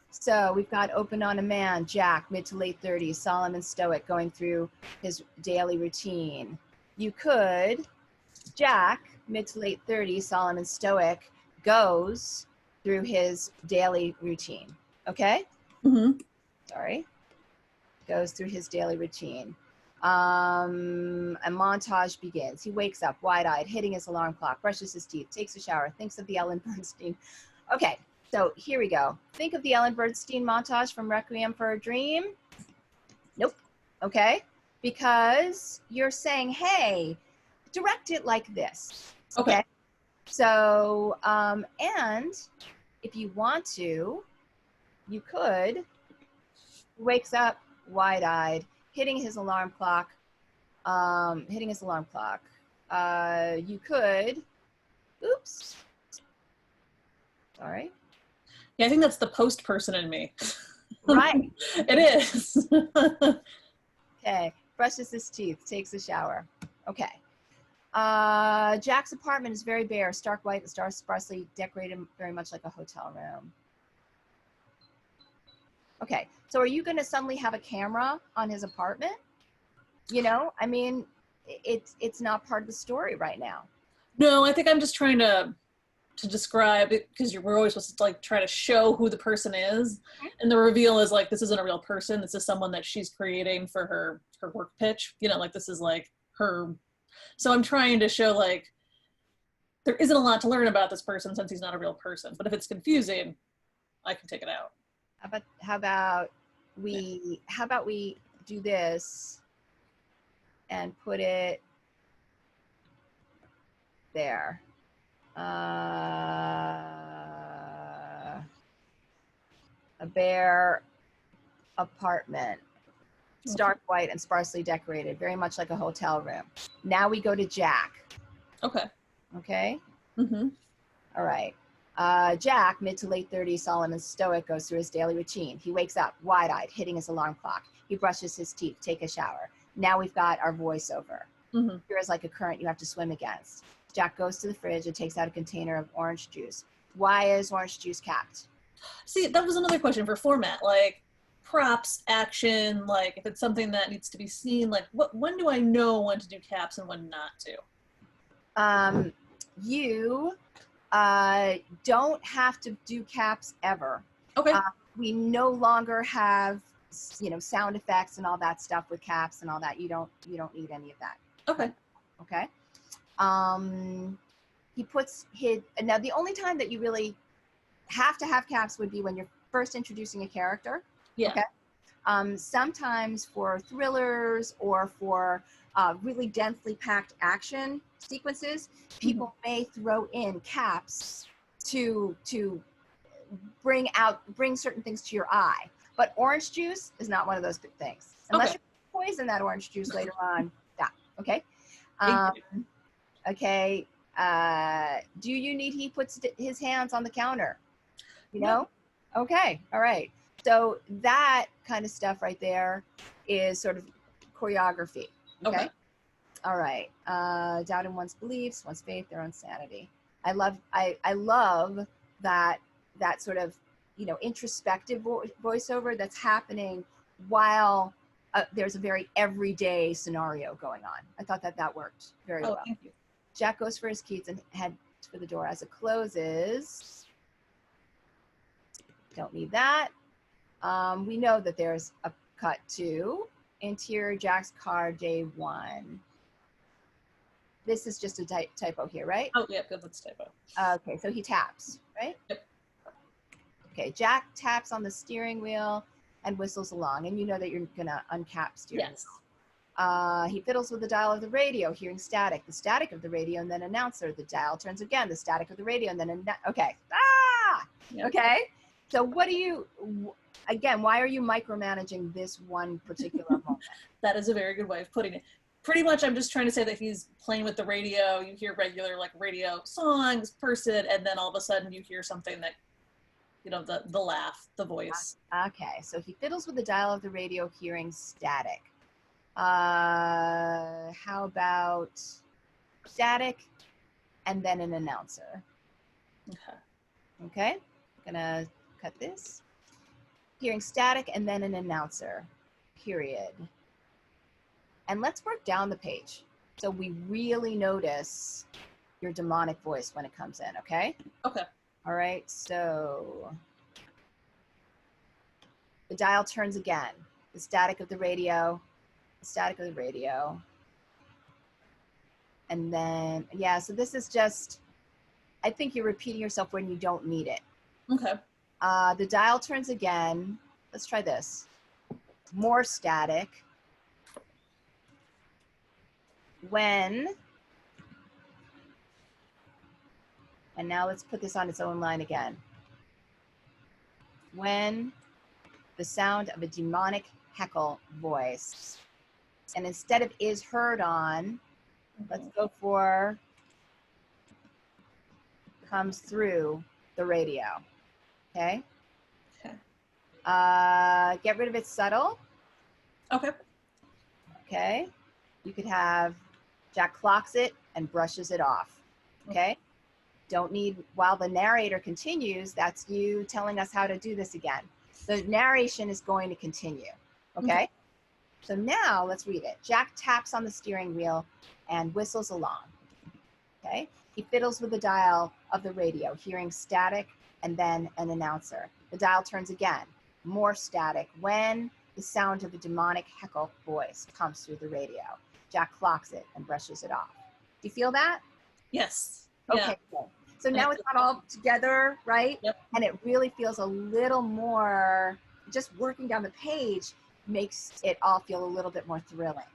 So we've got open on a man, Jack, mid to late 30s, solemn and stoic, going through his daily routine. You could, Jack, mid to late 30s, solemn and stoic, goes through his daily routine. Okay? Mm-hmm. Sorry. Goes through his daily routine. A montage begins. He wakes up wide-eyed, hitting his alarm clock, brushes his teeth, takes a shower, thinks of the Ellen Bernstein. Okay, so here we go. Think of the Ellen Bernstein montage from Requiem for a Dream. Nope. Okay, because you're saying, hey, direct it like this. Okay. So, and if you want to, you could, wakes up wide-eyed, hitting his alarm clock, you could, oops, sorry. Yeah, I think that's the post person in me. Right. It is. Okay, brushes his teeth, takes a shower. Okay. Jack's apartment is very bare, stark white and sparsely decorated, very much like a hotel room. Okay, so are you going to suddenly have a camera on his apartment? You know, I mean, it's not part of the story right now. No, I think I'm just trying to describe it, because we're always supposed to like try to show who the person is, and the reveal is like, this isn't a real person, this is someone that she's creating for her work pitch, you know, like this is like her. So I'm trying to show like there isn't a lot to learn about this person since he's not a real person, but if it's confusing, I can take it out. How about we do this and put it there. A bare apartment, stark white and sparsely decorated, very much like a hotel room. Now we go to Jack. Okay. Okay? Mm-hmm. All right. Jack, mid to late 30s, solemn and stoic, goes through his daily routine. He wakes up wide-eyed, hitting his alarm clock. He brushes his teeth, take a shower. Now we've got our voiceover. Mm-hmm. Here is like a current you have to swim against. Jack goes to the fridge and takes out a container of orange juice. Why is orange juice capped? See, that was another question for format, like props, action, like if it's something that needs to be seen, like when do I know when to do caps and when not to? You don't have to do caps ever. Okay. We no longer have, you know, sound effects and all that stuff with caps and all that. You don't need any of that. Okay. Okay. He puts his, now the only time that you really have to have caps would be when you're first introducing a character. Yeah. Okay. Sometimes for thrillers or for really densely packed action sequences, people may throw in caps to bring certain things to your eye. But orange juice is not one of those things. Unless you poison that orange juice later on. Yeah. Okay. Okay. Do you need, he puts his hands on the counter? You know? No. Okay. All right. So that kind of stuff right there is sort of choreography. Okay. All right. Doubt in one's beliefs, one's faith, their own sanity. I love that sort of, you know, introspective voiceover that's happening while there's a very everyday scenario going on. I thought that worked very well. Thank you. Jack goes for his keys and heads for the door. As it closes, don't need that. We know that there's a cut to interior Jack's car, day one. This is just a typo here, right? Oh, yeah, good, that's typo. Okay, so he taps, right? Yep. Okay, Jack taps on the steering wheel and whistles along, and you know that you're gonna uncap steering wheel. He fiddles with the dial of the radio, hearing static, the static of the radio, and then announcer. The dial turns again, the static of the radio, and then okay. Yep. Okay. So what do you, again, why are you micromanaging this one particular moment? That is a very good way of putting it. Pretty much I'm just trying to say that he's playing with the radio, you hear regular like radio songs, person, and then all of a sudden you hear something that, you know, the laugh, the voice. Okay, so he fiddles with the dial of the radio, hearing static. How about static and then an announcer? Okay, I'm gonna cut this. hearing static, and then an announcer, period. And let's work down the page so we really notice your demonic voice when it comes in, okay? Okay. All right, so the dial turns again. The static of the radio, the static of the radio. And then, yeah, so this is just, I think you're repeating yourself when you don't need it. Okay. The dial turns again. Let's try this. More static. When, and now let's put this on its own line again. When the sound of a demonic heckle voice. And instead of is heard on, let's go for comes through the radio. Okay? Okay. Get rid of its subtle. Okay. Okay? You could have Jack clocks it and brushes it off. Okay? Don't need, while the narrator continues, that's you telling us how to do this again. The narration is going to continue. Okay? So now let's read it. Jack taps on the steering wheel and whistles along. Okay? He fiddles with the dial of the radio, hearing static and then an announcer. The dial turns again. More static when the sound of a demonic heckle voice comes through the radio. Jack clocks it and brushes it off. Do you feel that? Yes. Okay, Yeah. cool. So now it's not all together, right? Yep. And it really feels a little more, just working down the page makes it all feel a little bit more thrilling.